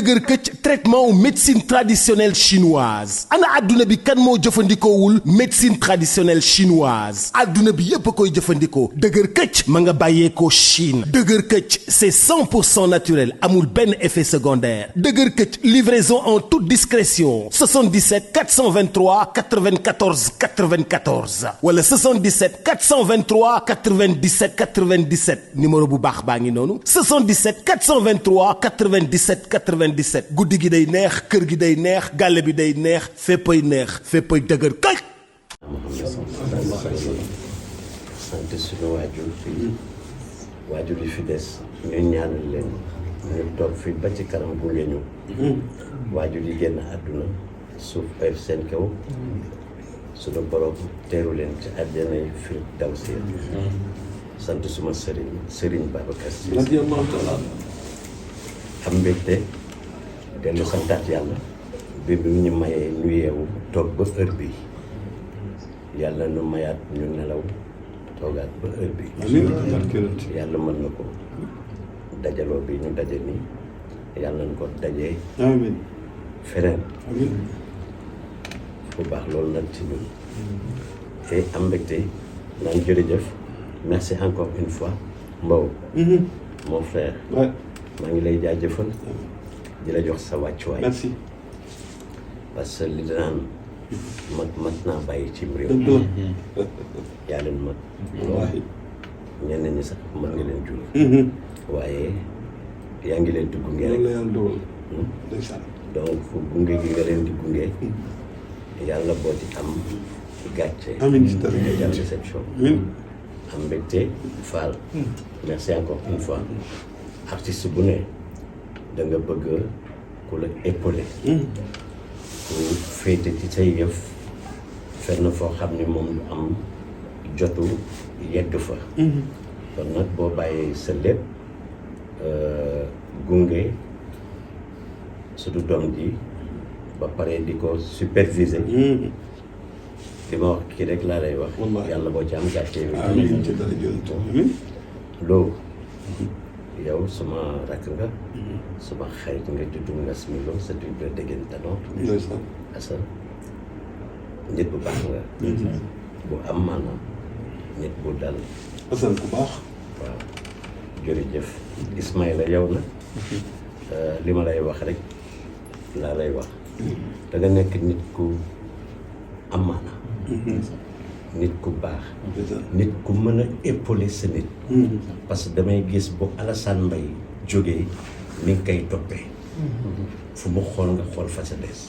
dëgër këcc traitement médecine traditionnelle chinoise ana adduna bi kan moo jëfandikoowul médecine traditionnelle chinoise adduna bi yépp a koy jëfandikoo dëgër këcc ma nga bàyyeekoo Chine dëgër këcc c'est 100% naturel amul benn effet secondaire dëgër këcc livraison en toute discrétion 77 423 94 94 wala 77 423 97 97 numéro bu baax baa ngi noonu 77 423 97 97 guddi gi day neex kër gi day neex gàlle bi day neex féppay neex féppay dëgër kay. sant suñu waajur yi fi des ñu ñaanal leen ñu toog fi ba ci kanam gunge ñu waajur yi génn àdduna suuf oyof seen kaw suñu borom teeru leen ci àjjana yi firdawsi sant suma sëriñ Babacar Sy am mbégte dellu santaat yàlla bi ñu mayee ñu yeewu toog ba heure bi yàlla nu mayaat ñu nelaw toogaat ba heure bi yàlla mën na ko dajaloo bi ñu daje nii yàlla na ko dajee feneen bu baax loolu nag ci ñun te am mbégte naan jërëjëf merci encore une fois Mbow mon frère maa ngi lay jaajëfal di la jox sa wàccuwaay merci parce que li daan mat naa bàyyi ci réew yaa leen mag loolu ñenn ñi sax mën nga leen jur waaye yaa ngi leen di gunge rek donc gunge gi nga leen di gunge yàlla boo ci am gàcce jàll réception am mbégte Fall merci encore une fois artiste bu ne da nga bëgg ku la épaulé ku féete ci say yëf fenn foo xam ni moom lu am jotu yegg fa kon nag boo bàyyee sa lépp gunge suñu doom ji ba pare di ko superviser li ma wax kii rek laa lay wax yàlla boo ci am gàcce loo yow suma rakk nga suma xarit nga juddu nga smilo sa duble déggen tanoo asa nit bu baax nga bu am maanaam nit bu dal asan ku baax waaw jërëjëf Ismaïla yow na li ma lay wax rek laa lay wax da nga nekk nit ku am maanaam nit ku baax nit ku mën a épauler sa nit parce que damay gis bu Alassane Mbaye jógee ni nga koy toppee fu mu xool nga xool fa sa des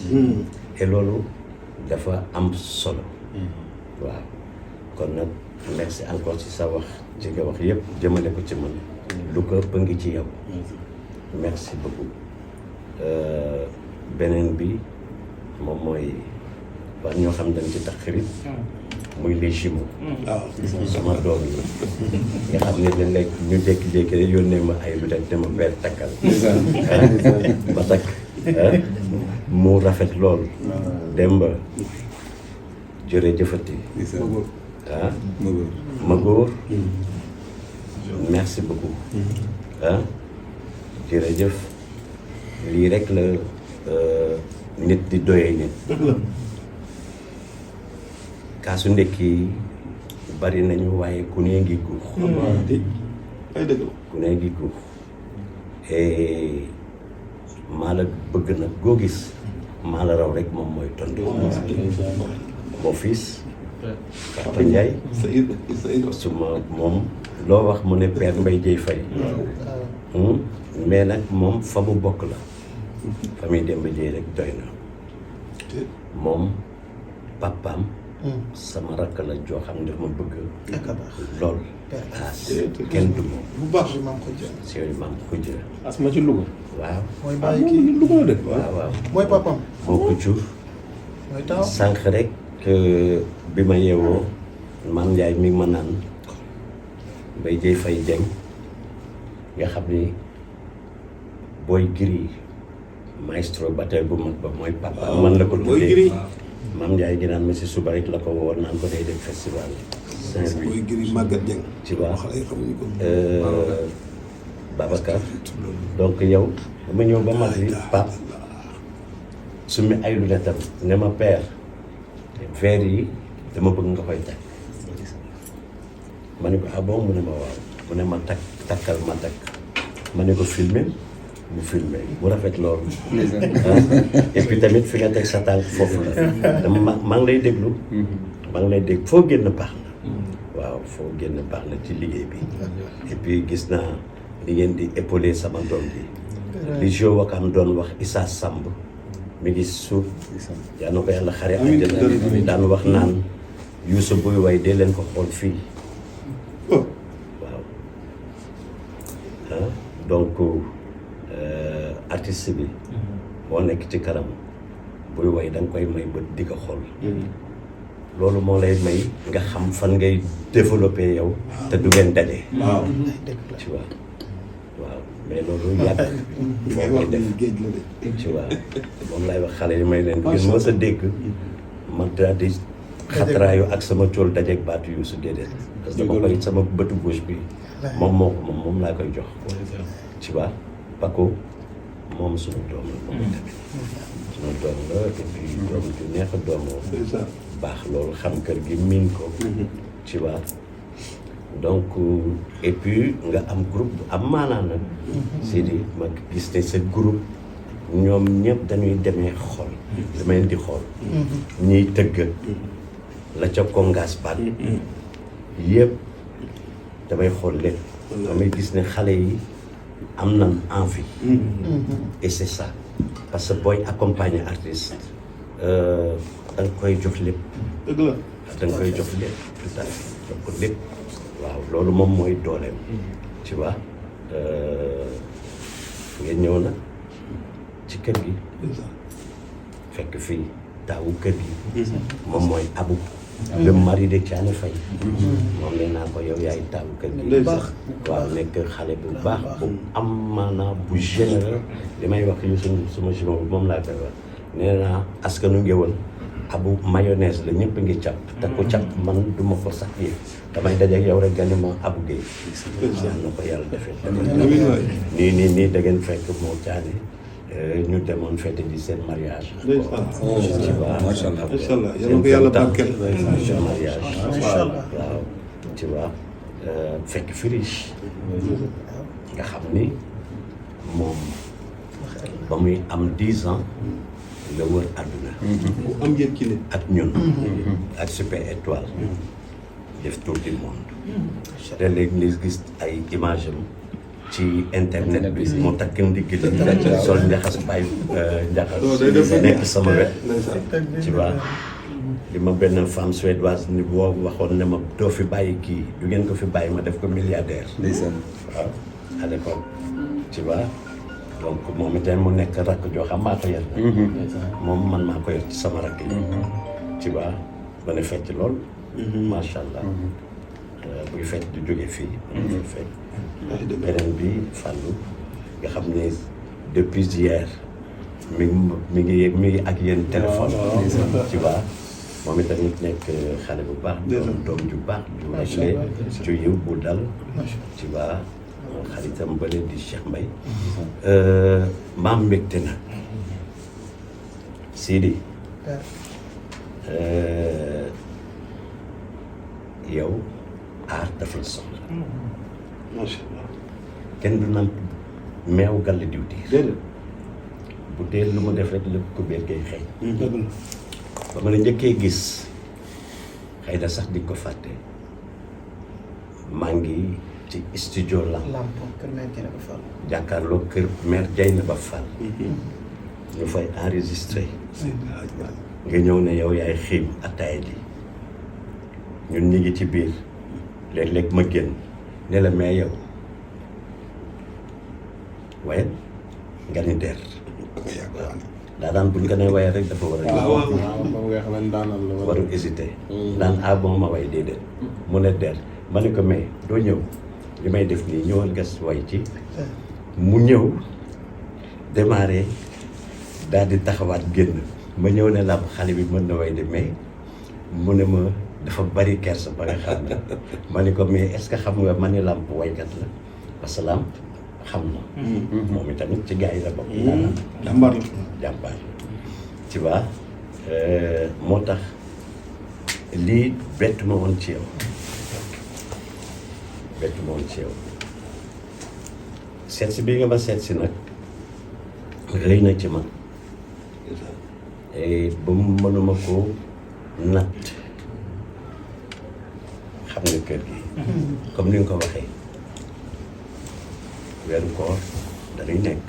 et loolu dafa am solo waaw kon nag merci encore ci sa wax ci nga wax yëpp jëmale ko ci man lu ko ëpp ngi ci yow merci beaucoup beneen bi moom mooy war ñoo xam dañ ci tax xarit muy les jumeaux sama doom yi nga xam ne dañ lay ñu jékki-jékki rek yónnee ma ay lu def dama beer takkal ba takk mu rafet lool Demba jërëjëfati Magóor merci beaucoup jërëjëf lii rek la nit di doyee nit kaasu ndekki bari nañu waaye ku ne ngi guux ku ne ngi guux maa la bëgg nag goo gis maa la raw rek moom mooy tontu mon fils Papa Ndiaye suma moom loo wax mu ne Père Mbaye Dieye Faye mais nag moom fa mu bokk la famille Demba Dieye rek doy na moom papaam sama rakk la joo xam ne ma bëgg lool kenn du moom bu baax si yooyu maam ko jël asma ci Louga waaw mooy bàyyi kii Louga la dëkk waaw mooy papam moo ko jur mooy taaw sànq rek bi ma yeewoo maam Ndiaye mi ma naan Mbaye Dieye Faye Dieng nga xam ni booy giri maestro batteur bu mag ba mooy papa man la ko tuddee maam Ndiaye gi naan ma si suba rek la ko woon naan ko day dem festival Saint-Louis mooy giri Maguette Dieng ci waa xale yi xamuñu ko Babacar donc yow dama ñëw ba mag yi pap su mi ay lunettes am ne ma père verre yi dama bëgg nga koy takk ma ne ko ah bon mu ne ma waaw mu ne ma takkal ma takk ma ne ko filmer mu filmer mu rafet loolu et puis tamit fi nga teg sa tànk foofu la dama maa ngi lay déglu maa ngi lay dégg foo génn baax na waaw foo génn baax na ci liggéey bi et puis gis naa li ngeen di épauler sama doom bi li Jo Wakam doon wax Issa Samb mi ngi suuf yaa na ko yàlla xare àjjana daan wax naan Youssou buy way dee leen ko xool fii waaw donc artiste bi moo nekk ci kanam buy way da nga koy may bët di ko xool loolu moo lay may nga xam fan ngay développé yow te du ngeen daje tu vois waaw mais loolu yàgg moo koy def tu vois moom lay wax xale yi may leen gis ma sa dégg man daal di xatraayu ak sama cool dajeeg baatu yu su déedéet parce que dama koy sama bëtu gauche bi moom moo ko moom laa koy jox tu vois Paco moom suñu doom la moom tamit suñu doom la et puis doom ju neex a doomoo baax loolu xam kër gi miin ko tu vois donc et puis nga am groupe bu am maanaa nag Sidi ma gis ne sa groupe ñoom ñëpp dañuy demee xool damay di xool ñiy tëgg la ca kongaas baat yëpp damay xool lépp damay gis ne xale yi am nañ envie et c'est ça parce que booy accompagner artiste da nga koy jox lépp dëgg la da nga koy jox lépp tout à fait jox ko lépp waaw loolu moom mooy dooleem tu vois ngeen ñëw na ci kër gi fekk fii taawu kër gi moom mooy Abou le mari de Thiané Faye moom nee naa ko yow yaay taawu kër gi waaw nekk xale bu baax bu am maanaa bu généreux li may wax yu suma jumeau bi moom laa koy wax nee naa askanu Ngéwël Abou mayonnaise la ñëpp ngi càpp te ku càpp man du ma ko sax yëg damay dajeeg yow rek gane ma Abou Guèye yàlla na ko yàlla defee nii da ngeen fekk moo Thiané ñu demoon fête ji seen mariage macha allah yal na ko yàlla barkeel seen mariage waaw tu vois fekk firiche nga xam ni moom ba muy am 10 ans la wër àdduna bu am yëg ci nit ak ñun ak Super Étoile def tour du monde te léegi ni gis ay image am ci internet bi moo takk ndigg li sol njaxas bàyyi njaxas nekk sama wet tu vois li ma benn femme suédoise ni boo waxoon ne ma doo fi bàyyi kii du ngeen ko fi bàyyi ma def ko milliardaire waaw à l'époque tu vois donc moom itam mu nekk rakk joo xam maa ko yor moom man maa ko yor ci sama rakk yi tu vois ba ne fecc lool macha allah buy fecc du jóge fii buy fecc beneen bi Fallou nga xam ne depuis hier mi ngi ak yéen téléphone tu vois moom itamit nekk xale bu baax doom ju baax ju réglé ju yiw bu dal tu vois xaritam bële di Cheikh Mbaye maam mbégte na Sidi yow aar dafa la soxla macha allah kenn du namp meew gàll diw diir déedéet bu dee lu mu def rek lépp ko biir ngay xëy dëgg la ba ma la njëkkee gis xëy na sax di ko fàtte maa ngi ci studio Lamp jàkkaarloo kër mère Dieynaba Fall ñu fay enregistré nga ñëw ne yow yaay xiim ataaya ji ñun ñi ngi ci biir léeg-léeg ma génn ne la mais yow waaye nga ni der daa daan buñ ko ne waaye rek dafa war a warul hésité daan bon ma way déedéet mu ne der ma ne ko mais doo ñëw li may def nii ñëwal gas way ci mu ñëw démarré daal di taxawaat génn ma ñëw ne làmp xale bi mën na way de mais mu ne ma dafa bari kersa ba nga xam ne ma ne ko mais est-ce que xam nga ma ne làmp waykat la parce que làmp xam na moom itamit ci gars yi la bokk jàmbaar la jàmbaar tu vois moo tax lii bettu ma woon ci yow seet si bii nga ma seet si nag rëy na ci man ba mu mënuma ko natt xam nga kër gi comme ni nga ko waxee weeru koor dañuy nekk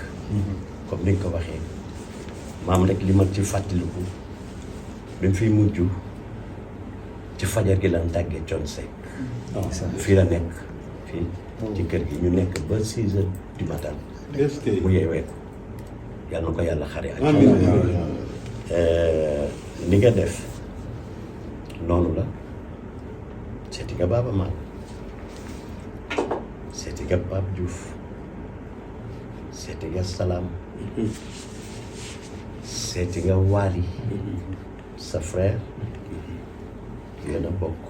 comme ni nga ko waxee maam rek li ma ci fàttaliku bi mu fiy mujj ci fajar gi lan tàggee Thione Seck fii la nekk fii ci kër gi ñu nekk ba 6 heures du matin mu yeewee ko yàlla na ko yàlla xare ak ni nga def noonu la seeti nga Baaba Maal seeti nga Pape Diouf seeti nga Salam seeti nga Wally sa frère yéen a bokk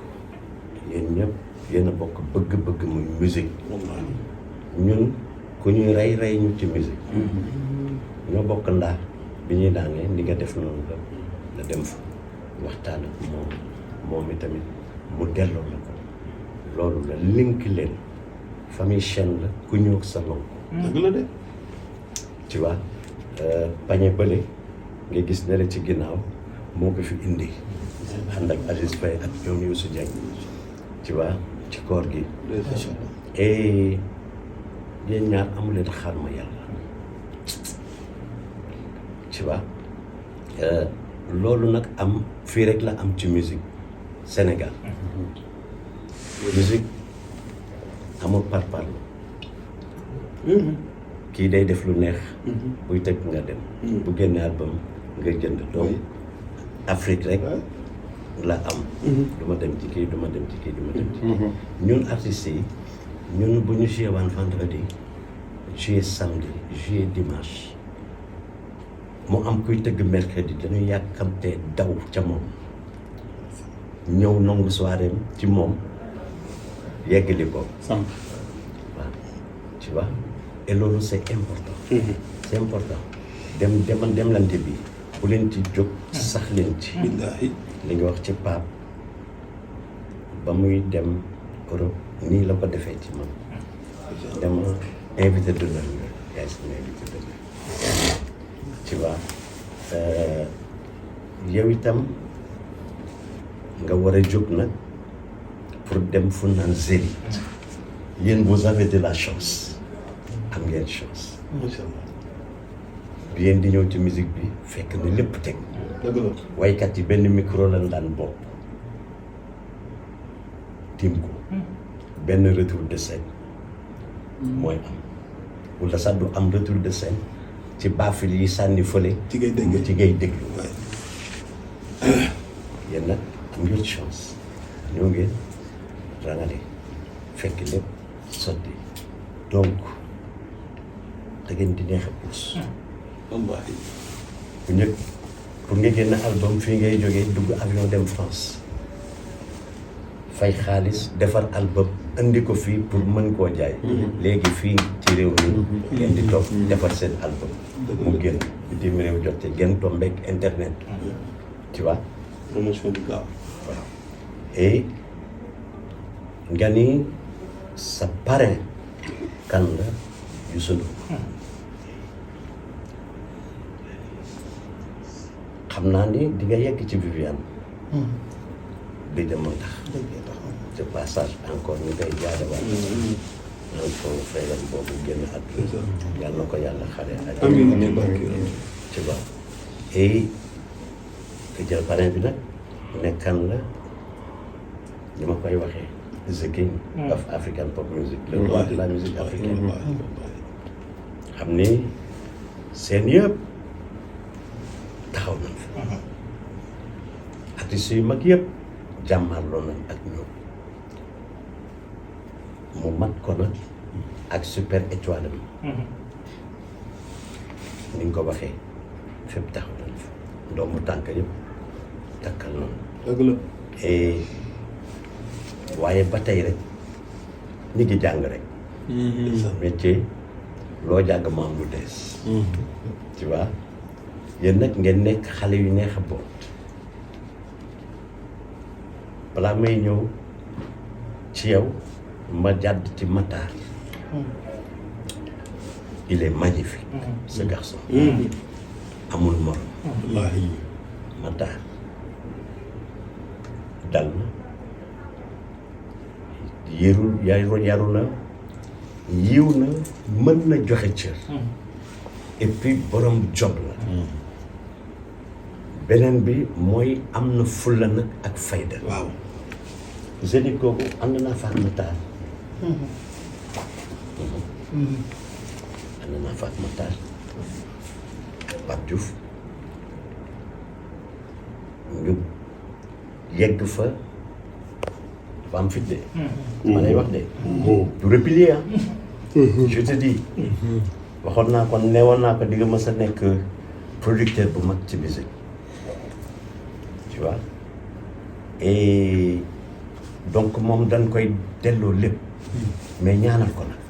yéen ñëpp yéen a bokk bëgg-bëgg muy musique ñun ku ñuy rey ñu ci musique ñoo bokk ndaa bi ñuy daanee ni nga def noonu la dem fa waxtaan ak moom itamit mu delloo la ko loolu la link leen famille chaîne la ku ñëw sa lonk dëgg la de tu vois pañe bële nga gis ne la ci ginnaaw moo ko fi indi ànd ak Aziz Faye ak ñoom Youssou Dieng tu vois ci koor gi et yéen ñaar amuleen xaar ma yàlla tu vois loolu nag am fii rek la am ci musique Sénégal musique amul parparlo kii day def lu neex buy tëgg nga dem bu génne album nga jënd donc Afrique rek la am du ma dem ci kii du ma dem ci kii du ma dem ci kii ñun artistes yi ñun bu ñu joué waan vendredi joué samedi joué dimanche mu am kuy tëgg mercredi dañuy yàkkamtee daw ca moom ñëw nangu soirée ci moom yeggali ko waaw tu vois et loolu c'est important c'est important demlante bi bu leen ci jóg sax leen ci billaahi li nga wax ci Pape ba muy dem Europe nii la ko defee ci man dama invité d'honneur nga yaay sama invité d'honneur tu vois yow itam nga war a jóg nag pour dem fu naan Zénith yéen vous avez de la chance am ngeen chance macha allah bi yéen di ñëw ci musique bi fekk na lépp teg dëgg la waykat yi benn micro lañ daan bopp tim ko benn retour de scène mooy am wala sax du am retour de scène ci baafil yi sànni fële ci ngay dégg ci ngay déglu yéen nag am ngeen chance ñoo ngeen rangale fekk lépp sotti donc da ngeen di neex a puus wallaahi bu njëkk pour nga génn album fii ngay jógee dugg avion dem France fay xaalis defar album indi ko fii pour mën koo jaay léegi fii ci réew mi ngeen di toog defar seen album mu génn bitim réew jot ci gën tombeek internet tu vois promotion bi gaaw waaw et nga ni sa parrain kan la Youssou Ndour xam naa ni di nga yegg ci Viviane bi demoon tax de passage encore ñu koy jaadawaat encore frère boobu génn àdduna yàlla na ko yàlla xare ak amiin amiin barke tu vois et que jël parrain bi nag nekkan la ni ma koy waxee the king of African pop music le roi de la musique africaine xam ni seen yëpp taxaw nañ fa artistes yu mag yëpp jàmmarloo nañ ak ñoom mu mat ko nag ak super étoile bi ni nga ko waxee fépp taxaw nañ fa doomu tànk yëpp takkal nañ dëgg la et waaye ba tey rek ñi ngi jàng rek métier loo jàgg maam lu dees tu vois yéen nag ngeen nekk xale yu neex a boot balaa may ñëw ci yow ma jàdd ci Matar il est magnifique ce garçon amul morom wallaahi Matar dal na yaru na yiw na mën na joxe cër et puis borom job la beneen bi mooy am na fulla nag ak fayda waaw jeudi kooku ànd naa faak Matar ànd naa faak Matar Pape Diouf ñu yegg fa dafa am fit de ma lay wax de du replier je te dis waxoon naa ko neewoon naa ko di nga mës a nekk producteur bu mag ci musique tu vois et donc moom dañ koy delloo lépp mais ñaanal ko nag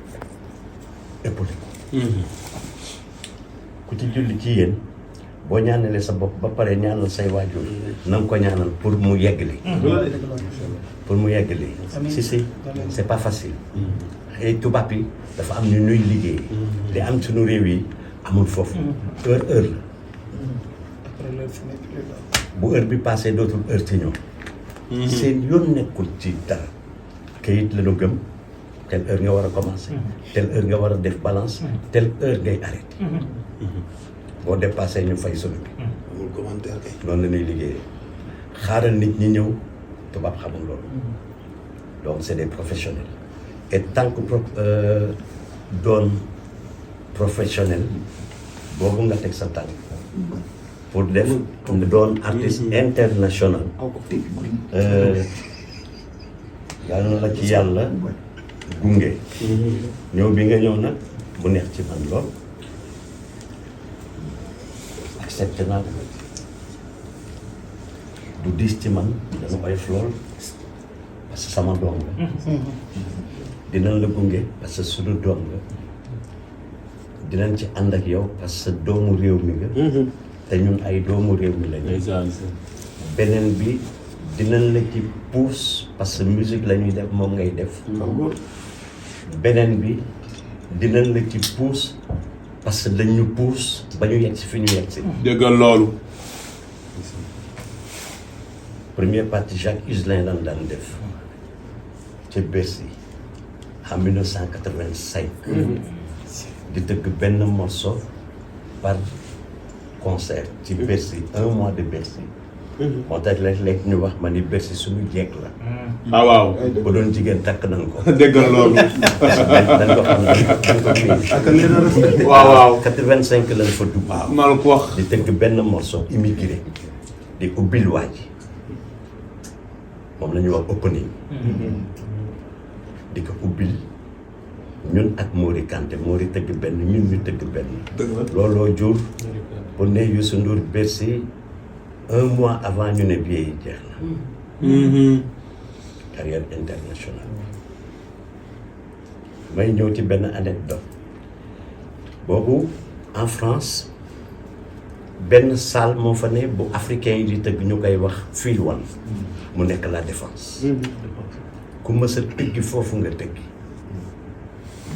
épaulé ko ku ci julli ci yéen boo ñaanalee sa bopp ba pare ñaanal say waajur na nga ko ñaanal pour mu yeggali pour mu yeggali si c'est pas facile et tubaab yi dafa am ñu nuy liggéey li am suñu réew yi amul foofu heure la bu heure bi passé dootul heure ci ñoom seen yoon nekkul ci dara kayit la ñu gëm telle heure nga war a commencer telle heure nga war a def balance telle heure ngay arrêté boo dépassé ñu fay solo bi amul commentaire kay noonu la ñuy liggéeyee xaaral nit ñi ñëw tubaab xamul loolu donc c'est des professionnels et tant que doon professionnel boobu nga teg sa tànk pour def doon artiste international yàlla na la ci yàlla gunge ñëw bi nga ñëw nag bu neex ci man lool accepté naa ko du diis ci man dana oyof lool parce que sama doom la dinañ la gunge parce que suñu doom la dinañ ci ànd ak yow parce que doomu réew mi nga te ñun ay doomu réew mi lañu beneen bi dinañ la ci pousse parce que musique la ñuy def moom ngay def beneen bi dinañ la ci pousse parce que dañ ñu pousse ba ñu yegg si fi ñu yegg si déggal loolu première partie Jacques Higelin lan daan def ci Bercy en 1985 di tëgg benn morceau par concert ci Bercy 1 mois de Bercy moo tax léeg-léeg ñu wax ma ni Bercy suñu jeeg la waaw ba doon jigéen takk nañ ko déggal loolu dañ ko xam dañ ko miin waaw 85 lañ fa dugg maa la ko wax di tëgg benn morceau immigré di ubbil waa ji moom la ñuy wax opening di ko ubbil ñun ak Mori Kanté Mori tëgg benn ñun ñu tëgg benn looloo jur bu ne Youssou Ndour Bercy 1 mois avant ñu ne billet yi jeex na carrière internationale may ñëw ci benn anecdote boobu en France benn salle moo fa ne bu africain yi di tëgg ñu koy wax fil wan mu nekk la défense ku mës a tëggi foofu nga tëggi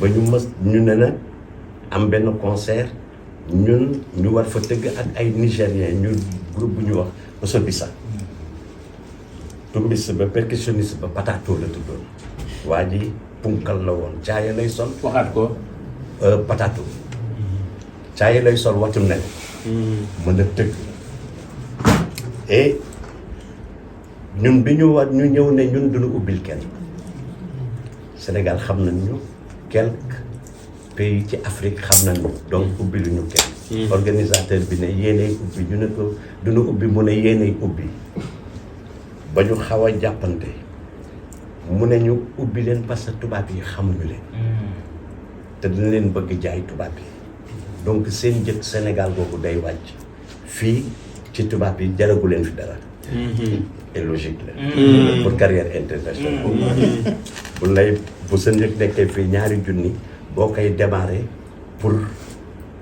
ba ñu ne nag am benn concert ñun ñu war fa tëgg ak ay nigériens ñu groupe bu ñu wax Osobisa turbiste ba percussionniste ba Patato la tuddoon waa ji punkal la woon caaya lay sol waxaat ko Patato caaya lay sol wàccu ne mën a tëgg et ñun bi ñu ñëw ne ñun duñu ubbil kenn Sénégal xam nañ ñu quelques pays ci Afrique xam nañ ñu donc ubbiluñu kenn organisateur bi ne yéenay ubbi ñu ne ko duñu ubbi mu ne yéenay ubbi ba ñu xaw a jàppante mu ne ñu ubbi leen parce que tubaab yi xamuñu leen te dina leen bëgg jaay tubaab yi donc seen jëkk Sénégal boobu day wàcc fii ci tubaab yi jaragu leen fi dara et logique la pour carrière internationale bu sa njëkk nekkee fii 2 junni boo koy démarrer pour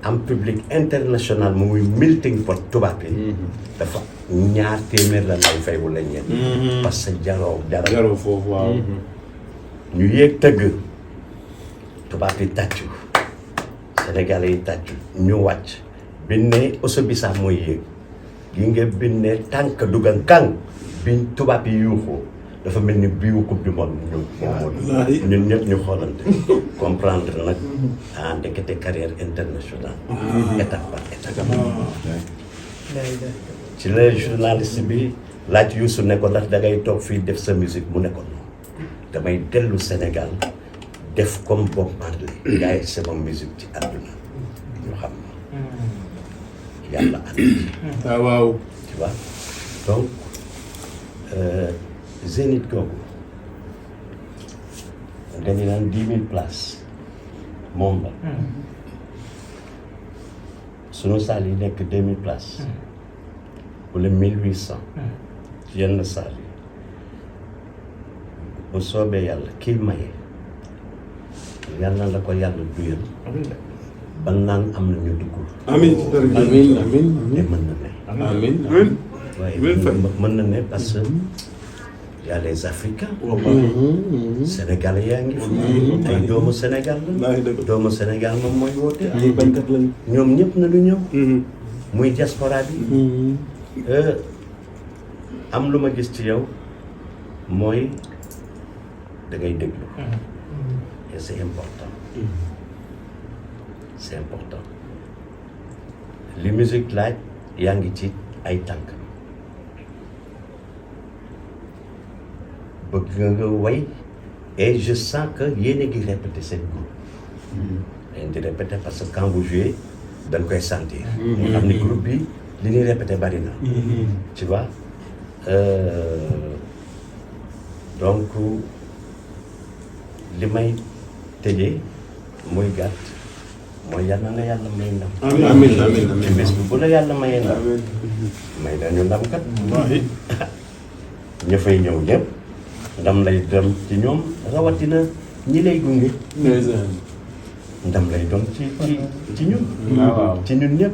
am public international mu muy melting pot tubaab yi dafa 2 téeméer la lay fay wala ñeent parce que jaroo foofu waaw ñu yéeg tëgg tubaab yi tàccu Sénégalais yi tàccu ñu wàcc biñ ne oso bi sax mooy yéeg gi nga biñ ne tànk dugan kàng biñ tubaab yi yuuxoo dafa mel ni biiwu coupe du monde ñun ñëpp ñu xoolante comprendre nag ah ndekete carrière internationale étape par étape ci la journaliste bi laaj Youssou ne ko ndax da ngay toog fii def sa musique mu ne ko non damay dellu Sénégal def comme Bob Marley gars yi sama musique ci àdduna ñu xam na yàlla ànd waaw tu vois donc Zénith googu nga ni naan 10 000 places moom la sunu salle yi nekk 2000 places wala 1800 ci yenn salle yi bu soobee yàlla kii maye yàlla la ko yàlla duyal ba naan am na ñu duggul amiin amiin te mën na ne amiin waaye mën na ne parce que y a les Africains Sénégalais yaa ngi fi ay doomu Sénégal la doomu Sénégal moom mooy woote ay bañkat lañ ñoom ñëpp na lu ñëw muy diaspora bi am lu ma gis ci yow mooy da ngay déglu et c'est important c'est important li musique laaj yaa ngi ci ay tànk bëgg nga way et je sens que yéen a ngi répéter seen groupe yéen di répéter parce que quand vous jouez dañ koy sentir ñu xam ne groupe bi li ñuy répéter bari na tu vois donc li may tëjee muy gàtt mooy yal na nga yàlla may ndam amiin amiin ci bés bi bu la yàlla mayee ndam may nañu ndam kat ña fay ñëw ñëpp ndam lay dem ci ñoom rawatina ñi lay gunge ndam lay doon ci ñun ci ñun ñëpp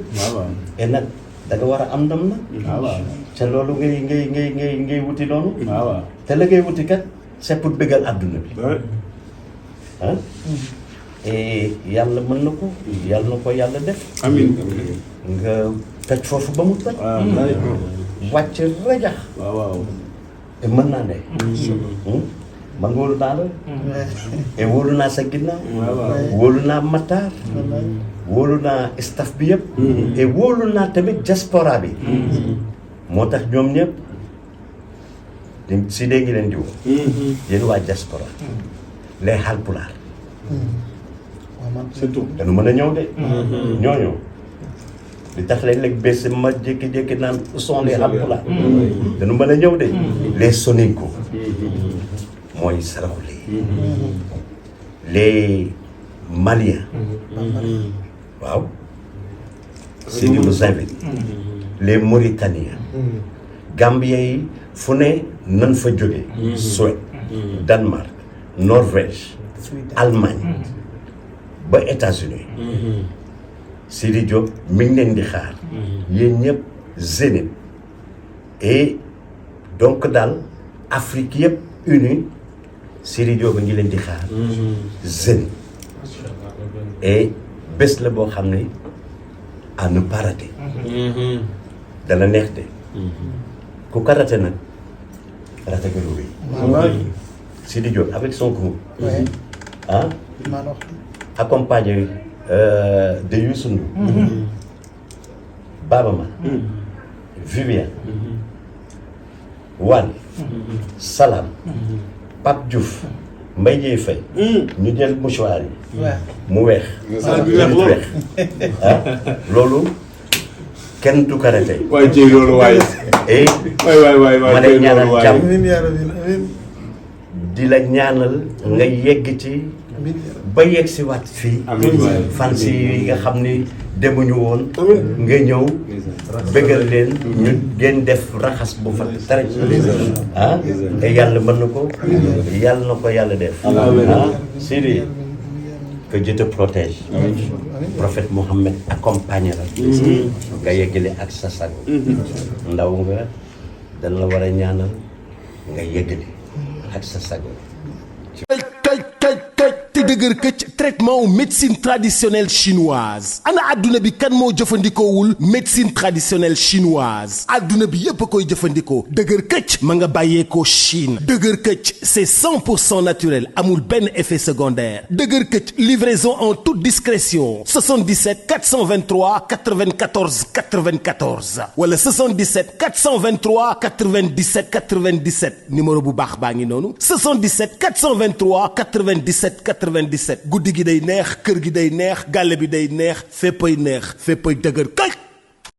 et nag da nga war a am ndam nag te loolu ngay wuti noonu te la ngay wuti kat c'est pour bëggal àdduna bi ah et yàlla mën na ko yàlla na ko yàlla def amiin nga toj foofu ba mu toj wàcc rajax te mën naa ne man wóolu naa la et wóolu naa sa ginnaaw wóolu naa Matar wóolu naa staff bi yëpp et wóolu naa tamit diaspora bi moo tax ñoom ñëpp si dee ngi leen di woo yéen waa diaspora les Haalpulaar surtout dañu mën a ñëw de ñooñu li tax léeg-léeg bés ma jékki-jékki naan sont les Haalpulaar dañu mën a ñëw de les Soninko mooy Saraxule les Maliens waaw Sidi nous invite les Mauritaniens Gambiens yi fu ne nan fa jóge Suède Danemark Norvège Allemagne ba États-Unis Sidi Diop mi ngi leen di xaar yéen ñëpp Zénith et donc daal Afrique yëpp unie Sidi Diop a ngi leen di xaar Zénith et bés la boo xam ne à ne pas rater dana neex de ku ko raté nag raté nga lu rëy Sidi Diop avec son groupe ah accompagné de Youssou Ndour Baba Man Viviane Wally Salam Pape Diouf Mbaye Dieye Faye ñu jël mouchoir yi mu weex ah loolu kenn du ko raté waay jéeg loolu waay et waay ma lay ñaanal jàmm amiin di la ñaanal nga yegg ci ba yegg si waat fii fan si yi nga xam ni demuñu woon nga ñëw bëggal leen ñu ngeen def raxas bu fat tere ah te yàlla mën na ko yàlla na ko yàlla def ah Sidi que Dieu te protège prophète Mohammed accompagné la nga yeggale ak sa sago ndaw nga dañ la war a ñaanal nga yeggale ak sa sago te dëgër këcc traitement wu médecine traditionnelle chinoise ana adduna bi kan moo jëfandikoowul médecine traditionnelle chinoise adduna bi yépp a koy jëfandikoo dëgër këcc ma nga bàyyeekoo Chine dëgër këcc c'est 100% naturel amul benn effet secondaire dëgër këcc livraison en toute discrétion 77 423 94 94 wala 77 423 97 97 numéro bu baax baa ngi noonu 77 423 97 97 guddi gi day neex kër gi day neex gàlle bi day neex féppay dëgër kay